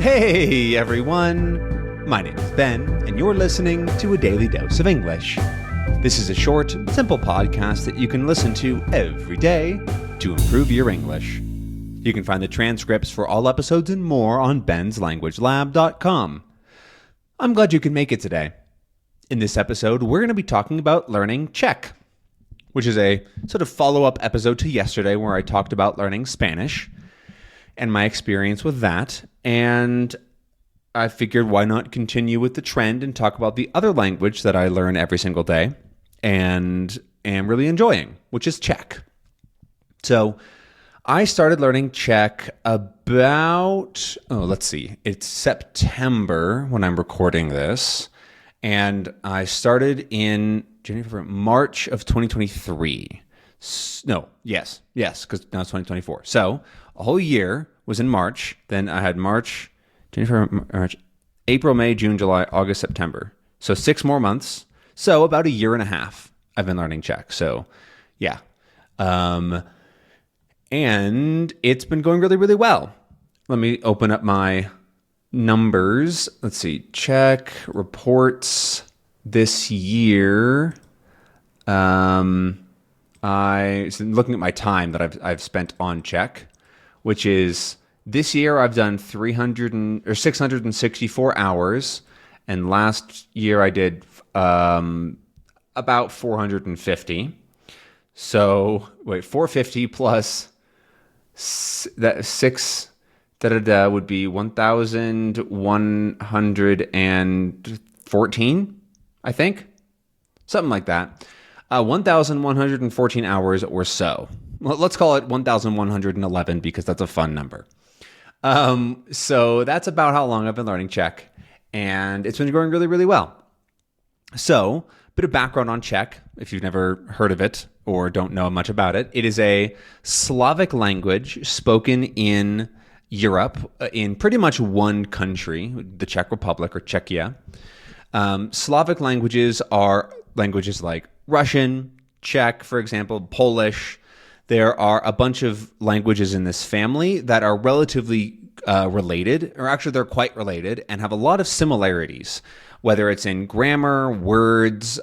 Hey everyone, my name is Ben, and you're listening to A Daily Dose of English. This is a short, simple podcast that you can listen to every day to improve your English. You can find the transcripts for all episodes and more on benslanguagelab.com. I'm glad you can make it today. In this episode, we're going to be talking about learning Czech, which is a sort of follow-up episode to yesterday where I talked about learning Spanish and my experience with that. And I figured why not continue with the trend and talk about the other language that I learn every single day and am really enjoying, which is Czech. So I started learning Czech about, it's September when I'm recording this. And I started in March of 2023. Yes, because now it's 2024. So a whole year was in March. Then I had April, May, June, July, August, September. So 6 more months. So about a year and a half I've been learning Czech. So yeah. And it's been going really, really well. Let me open up my numbers. Let's see. Czech reports this year. Looking at my time that I've spent on Czech, which is this year I've done 664 hours, and last year I did about 450. So 450 plus that 6 would be 1,114, I think, something like that. 1,114 hours or so. Well, let's call it 1,111 because that's a fun number. So that's about how long I've been learning Czech, and it's been going really, really well. So, a bit of background on Czech, if you've never heard of it or don't know much about it. It is a Slavic language spoken in Europe, in pretty much one country, the Czech Republic or Czechia. Slavic languages are languages like Russian, Czech, for example, Polish. There are a bunch of languages in this family that are relatively related, or actually they're quite related and have a lot of similarities, whether it's in grammar, words,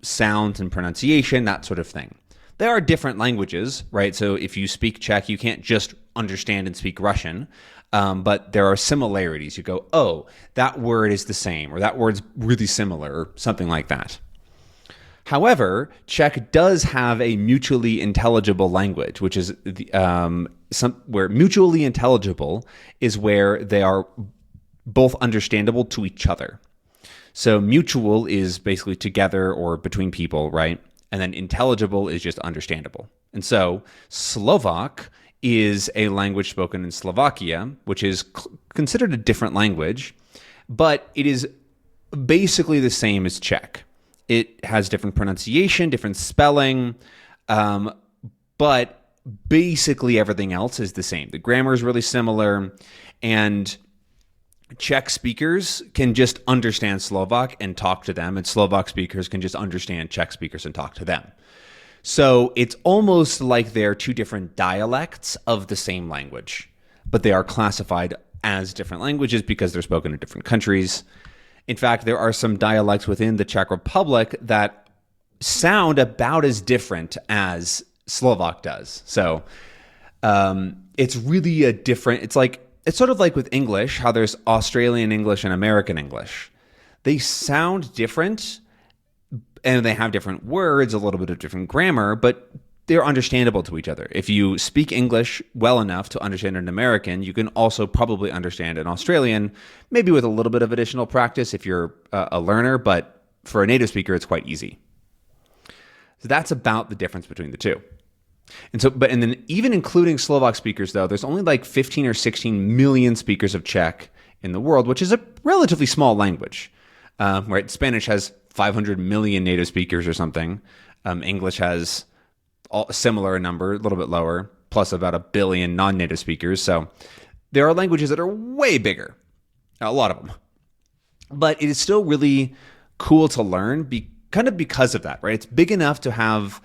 sounds and pronunciation, that sort of thing. There are different languages, right? So if you speak Czech, you can't just understand and speak Russian, but there are similarities. You go, oh, that word is the same, or that word's really similar, or something like that. However, Czech does have a mutually intelligible language, which is where mutually intelligible is where they are both understandable to each other. So mutual is basically together or between people, right? And then intelligible is just understandable. And so Slovak is a language spoken in Slovakia, which is considered a different language, but it is basically the same as Czech. It has different pronunciation, different spelling, but basically everything else is the same. The grammar is really similar, and Czech speakers can just understand Slovak and talk to them, and Slovak speakers can just understand Czech speakers and talk to them. So it's almost like they're two different dialects of the same language, but they are classified as different languages because they're spoken in different countries. In fact, there are some dialects within the Czech Republic that sound about as different as Slovak does. So it's really it's sort of like with English, how there's Australian English and American English. They sound different and they have different words, a little bit of different grammar, but they're understandable to each other. If you speak English well enough to understand an American, you can also probably understand an Australian, maybe with a little bit of additional practice if you're a learner, but for a native speaker, it's quite easy. So that's about the difference between the two. And then even including Slovak speakers, though, there's only like 15 or 16 million speakers of Czech in the world, which is a relatively small language. Right? Spanish has 500 million native speakers or something. English has a similar number, a little bit lower, plus about 1 billion non-native speakers. So there are languages that are way bigger, a lot of them. But it is still really cool to learn kind of because of that, right? It's big enough to have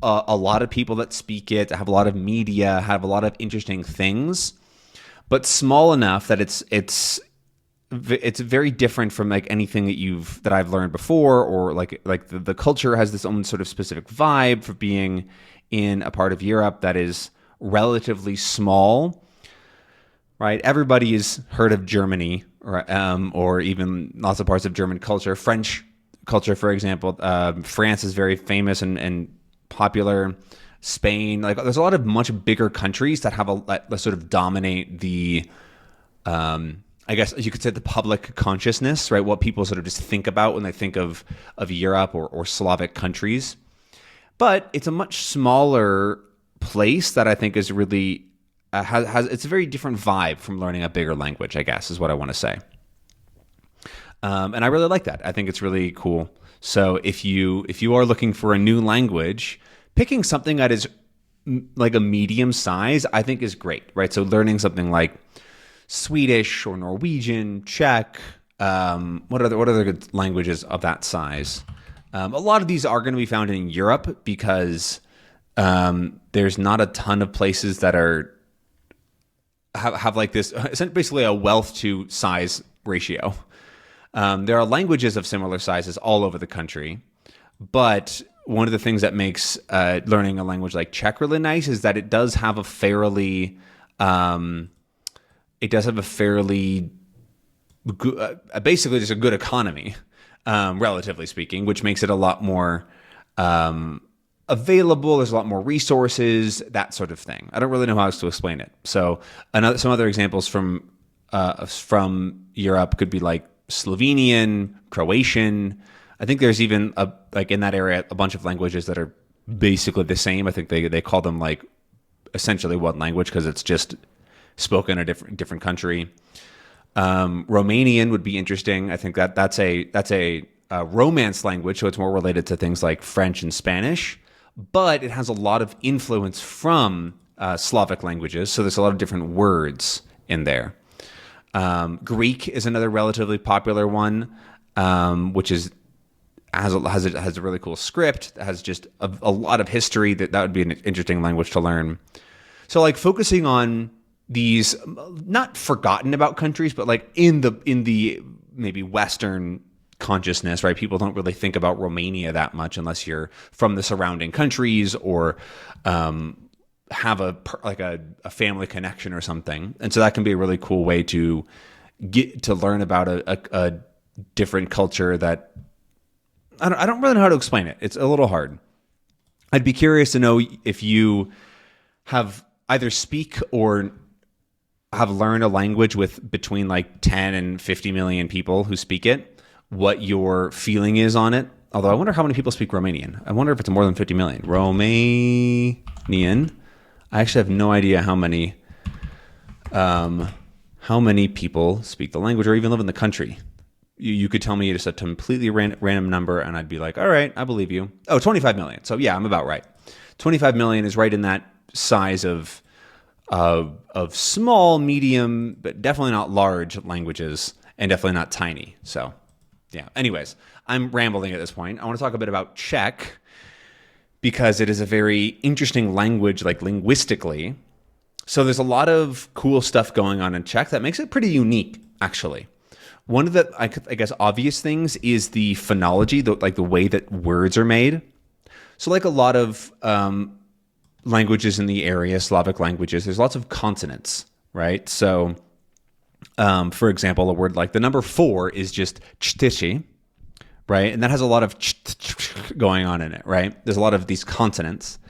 a lot of people that speak it, have a lot of media, have a lot of interesting things. but small enough that it's very different from like anything that I've learned before, or like the culture has this own sort of specific vibe for being in a part of Europe that is relatively small, right? Everybody has heard of Germany, or even lots of parts of German culture. French culture, for example, France is very famous and popular. Spain, like there's a lot of much bigger countries that have that sort of dominate the, I guess you could say, the public consciousness, right? What people sort of just think about when they think of Europe or Slavic countries. But it's a much smaller place that I think is really has it's a very different vibe from learning a bigger language, I guess, is what I want to say. And I really like that. I think it's really cool. So if you are looking for a new language, picking something that is like a medium size, I think is great, right? So learning something like Swedish or Norwegian, Czech, what other good languages of that size? A lot of these are going to be found in Europe because there's not a ton of places that have like this, basically a wealth to size ratio. There are languages of similar sizes all over the country, but one of the things that makes learning a language like Czech really nice is that it does have a fairly basically just a good economy, relatively speaking, which makes it a lot more available. There's a lot more resources, that sort of thing. I don't really know how else to explain it. So some other examples from Europe could be like Slovenian, Croatian. I think there's even like in that area a bunch of languages that are basically the same. I think they call them like essentially one language because it's just spoken in a different country. Romanian would be interesting. I think that's a Romance language, so it's more related to things like French and Spanish, but it has a lot of influence from Slavic languages. So there's a lot of different words in there. Greek is another relatively popular one, which has a really cool script. It has just a lot of history. That would be an interesting language to learn. So like focusing on these not forgotten about countries, but like in the maybe Western consciousness, right? People don't really think about Romania that much unless you're from the surrounding countries or have a family connection or something. And so that can be a really cool way to get to learn about a different culture that I don't really know how to explain it. It's a little hard. I'd be curious to know if you have either speak or have learned a language with between like 10 and 50 million people who speak it, what your feeling is on it. Although I wonder how many people speak Romanian. I wonder if it's more than 50 million. Romanian. I actually have no idea how many people speak the language or even live in the country. You could tell me just a completely random number and I'd be like, all right, I believe you. Oh, 25 million. So yeah, I'm about right. 25 million is right in that size of small, medium, but definitely not large languages and definitely not tiny. So yeah. Anyways, I'm rambling at this point. I want to talk a bit about Czech because it is a very interesting language, like linguistically. So there's a lot of cool stuff going on in Czech that makes it pretty unique, actually. One of the, I guess, obvious things is the phonology, the way that words are made. So like a lot of languages in the area, Slavic languages, there's lots of consonants, right? So, for example, a word like the number 4 is just čtyři, right? And that has a lot of going on in it, right? There's a lot of these consonants,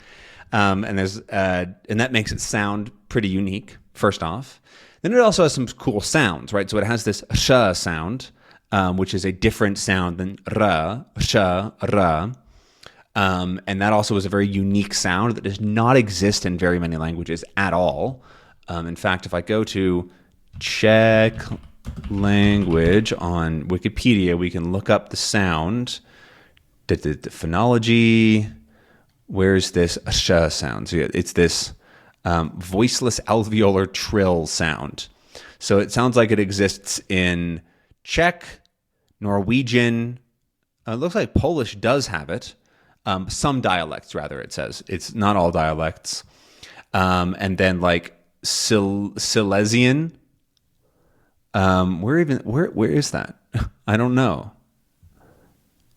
and that makes it sound pretty unique, first off. Then it also has some cool sounds, right? So it has this sh sound, which is a different sound than r, sh, r. And that also is a very unique sound that does not exist in very many languages at all. In fact, if I go to Czech language on Wikipedia, we can look up the sound, the phonology. Where's this sh sound? So it's this voiceless alveolar trill sound. So it sounds like it exists in Czech, Norwegian. It looks like Polish does have it. Some dialects, rather, it says. It's not all dialects. And then like Silesian. Where is that? I don't know.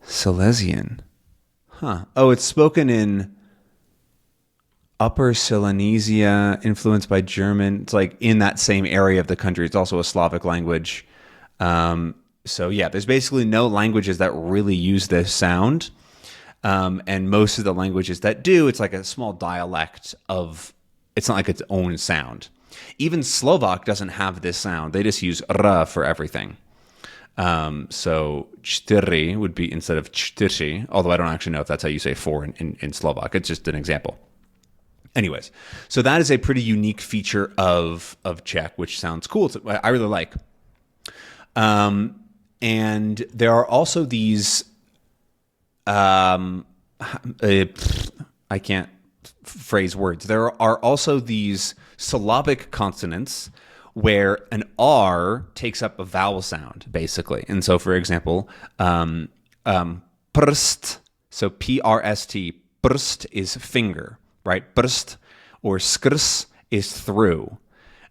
Silesian. Huh. Oh, it's spoken in Upper Silesia, influenced by German. It's like in that same area of the country. It's also a Slavic language. So yeah, there's basically no languages that really use this sound. And most of the languages that do, it's like a small dialect of, it's not like its own sound. Even Slovak doesn't have this sound. They just use r for everything. So čtyři would be instead of čtyři, although I don't actually know if that's how you say four in Slovak. It's just an example. Anyways, so that is a pretty unique feature of Czech, which sounds cool. I really like. And there are also these, I can't phrase words. There are also these syllabic consonants where an R takes up a vowel sound, basically. And so, for example, prst, so P-R-S-T, prst is finger, right? Prst, or skrs is through.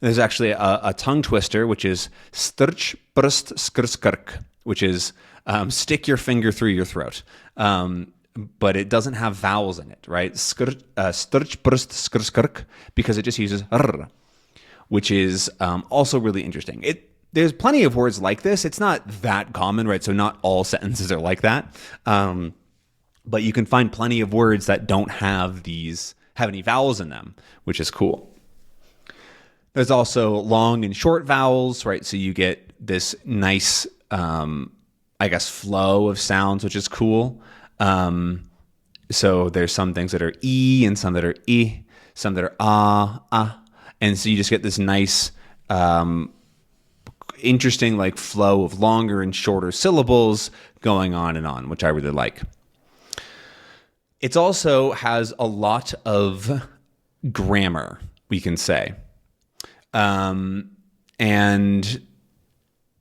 There's actually a tongue twister, which is strč prst skrskrk, which is stick your finger through your throat. But it doesn't have vowels in it, right? Strč prst skrskrk, because it just uses r, which is also really interesting. There's plenty of words like this. It's not that common, right? So not all sentences are like that. But you can find plenty of words that don't have any vowels in them, which is cool. There's also long and short vowels, right? So you get this nice, flow of sounds, which is cool. So there's some things that are E and some that are I, some that are ah. And so you just get this nice, interesting like flow of longer and shorter syllables going on and on, which I really like. It also has a lot of grammar, we can say. And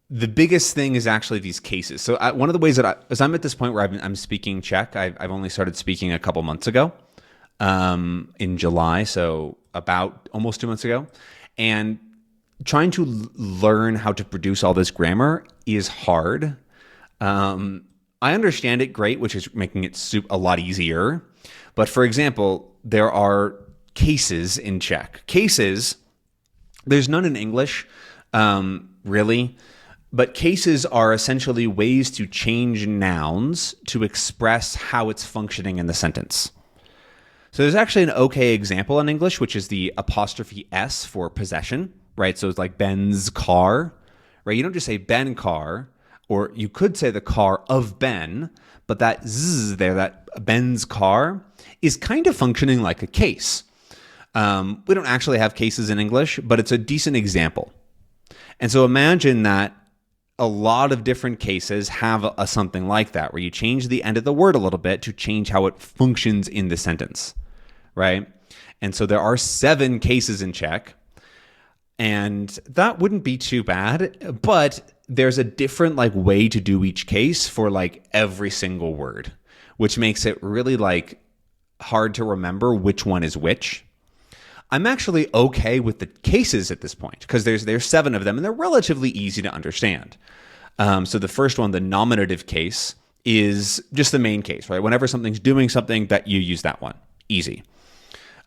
the biggest thing is actually these cases. So one of the ways that as I'm at this point where I'm speaking Czech, I've only started speaking a couple months ago, in July. So about almost 2 months ago. And trying to learn how to produce all this grammar is hard. I understand it great, which is making it a lot easier. But for example, there are cases in Czech. Cases, there's none in English, really. But cases are essentially ways to change nouns to express how it's functioning in the sentence. So there's actually an okay example in English, which is the apostrophe S for possession, right? So it's like Ben's car, right? You don't just say Ben car, or you could say the car of Ben, but that Z there, that Ben's car, is kind of functioning like a case. We don't actually have cases in English, but it's a decent example. And so imagine that a lot of different cases have something like that, where you change the end of the word a little bit to change how it functions in the sentence, right? And so there are 7 cases in Czech, and that wouldn't be too bad, but there's a different like way to do each case for like every single word, which makes it really like hard to remember which one is which. I'm actually okay with the cases at this point because there's 7 of them and they're relatively easy to understand. So the first one, the nominative case, is just the main case, right? Whenever something's doing something, that you use that one. Easy.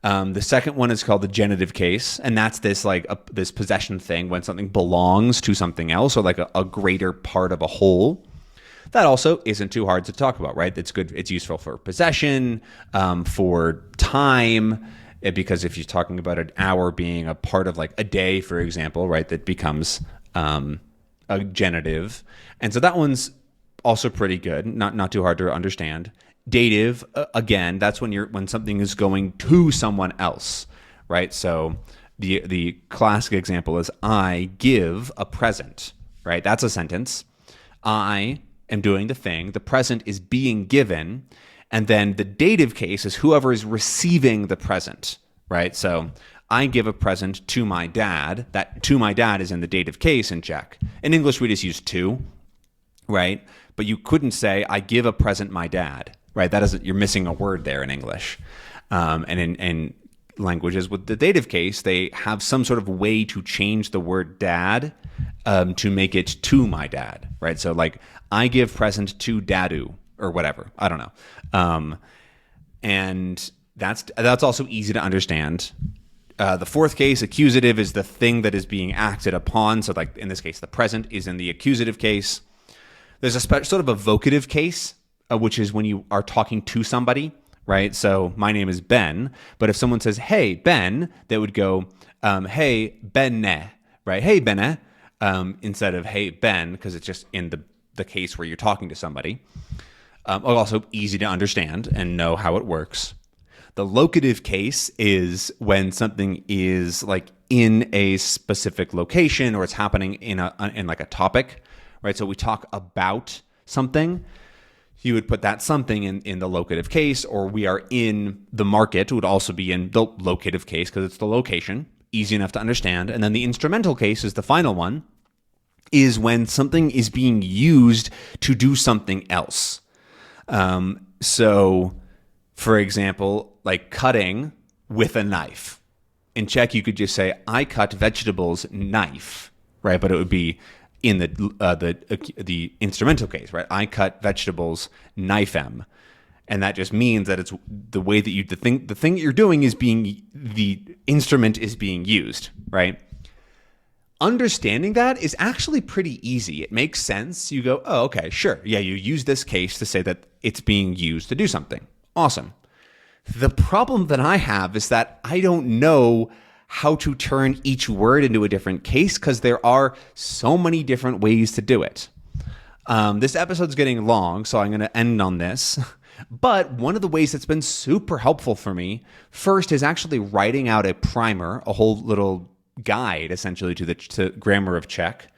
The second one is called the genitive case, and that's this like this possession thing when something belongs to something else or like a greater part of a whole. That also isn't too hard to talk about, right? It's good. It's useful for possession, for time. Because if you're talking about an hour being a part of like a day, for example, right, that becomes a genitive. And so that one's also pretty good, not too hard to understand. Dative, again, that's when something is going to someone else, right? So the classic example is I give a present, right? That's a sentence. I am doing the thing. The present is being given. And then the dative case is whoever is receiving the present, right? So I give a present to my dad. That to my dad is in the dative case in Czech. In English, we just use to, right? But you couldn't say I give a present my dad, right? You're missing a word there in English. And in languages, with the dative case, they have some sort of way to change the word dad to make it to my dad, right? So like, I give present to dadu or whatever. I don't know. And that's also easy to understand. The fourth case, accusative, is the thing that is being acted upon. So like in this case, the present is in the accusative case. There's a sort of a vocative case, which is when you are talking to somebody, right? So my name is Ben, but if someone says, hey, Ben, they would go, hey, Benne, right? Hey, Benne, instead of hey, Ben, because it's just in the case where you're talking to somebody. Also easy to understand and know how it works. The locative case is when something is like in a specific location or it's happening in like a topic, right? So we talk about something. You would put that something in the locative case, or we are in the market would also be in the locative case because it's the location, easy enough to understand. And then the instrumental case is the final one, is when something is being used to do something else. So, for example, like cutting with a knife. In Czech, you could just say, I cut vegetables knife, right? But it would be in the instrumental case, right? I cut vegetables knifem. And that just means that it's the way that the thing that you're doing is the instrument is being used, right? Understanding that is actually pretty easy. It makes sense. You go, oh, okay, sure. Yeah, you use this case to say that it's being used to do something. Awesome. The problem that I have is that I don't know how to turn each word into a different case because there are so many different ways to do it. This episode's getting long, so I'm going to end on this. But one of the ways that's been super helpful for me, first, is actually writing out a primer, a whole little guide, essentially, to grammar of Czech,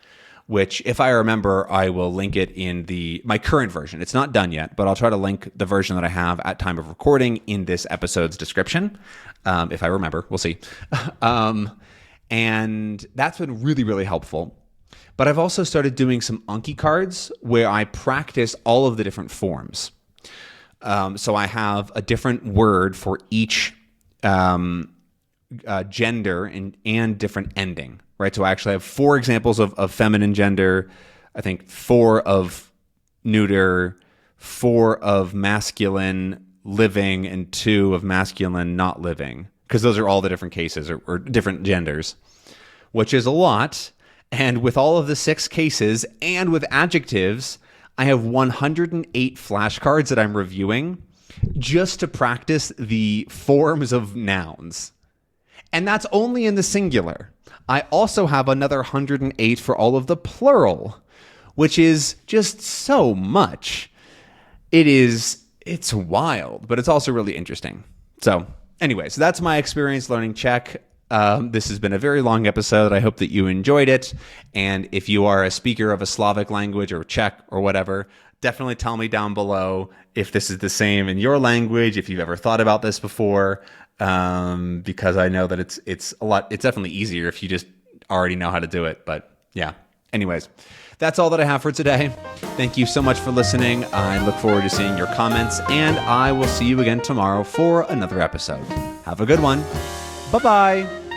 which, if I remember, I will link it in my current version. It's not done yet, but I'll try to link the version that I have at time of recording in this episode's description. If I remember, we'll see. And that's been really, really helpful. But I've also started doing some Anki cards where I practice all of the different forms. So I have a different word for each gender and different ending, right? So I actually have 4 examples of feminine gender, I think 4 of neuter, 4 of masculine living, and 2 of masculine not living, because those are all the different cases or different genders, which is a lot. And with all of the 6 cases and with adjectives, I have 108 flashcards that I'm reviewing just to practice the forms of nouns. And that's only in the singular. I also have another 108 for all of the plural, which is just so much. It's wild, but it's also really interesting. So anyways, that's my experience learning Czech. This has been a very long episode. I hope that you enjoyed it. And if you are a speaker of a Slavic language or Czech or whatever, definitely tell me down below if this is the same in your language, if you've ever thought about this before. Because I know that it's definitely easier if you just already know how to do it. But yeah, anyways, that's all that I have for today. Thank you so much for listening. I look forward to seeing your comments, and I will see you again tomorrow for another episode. Have a good one. Bye-bye.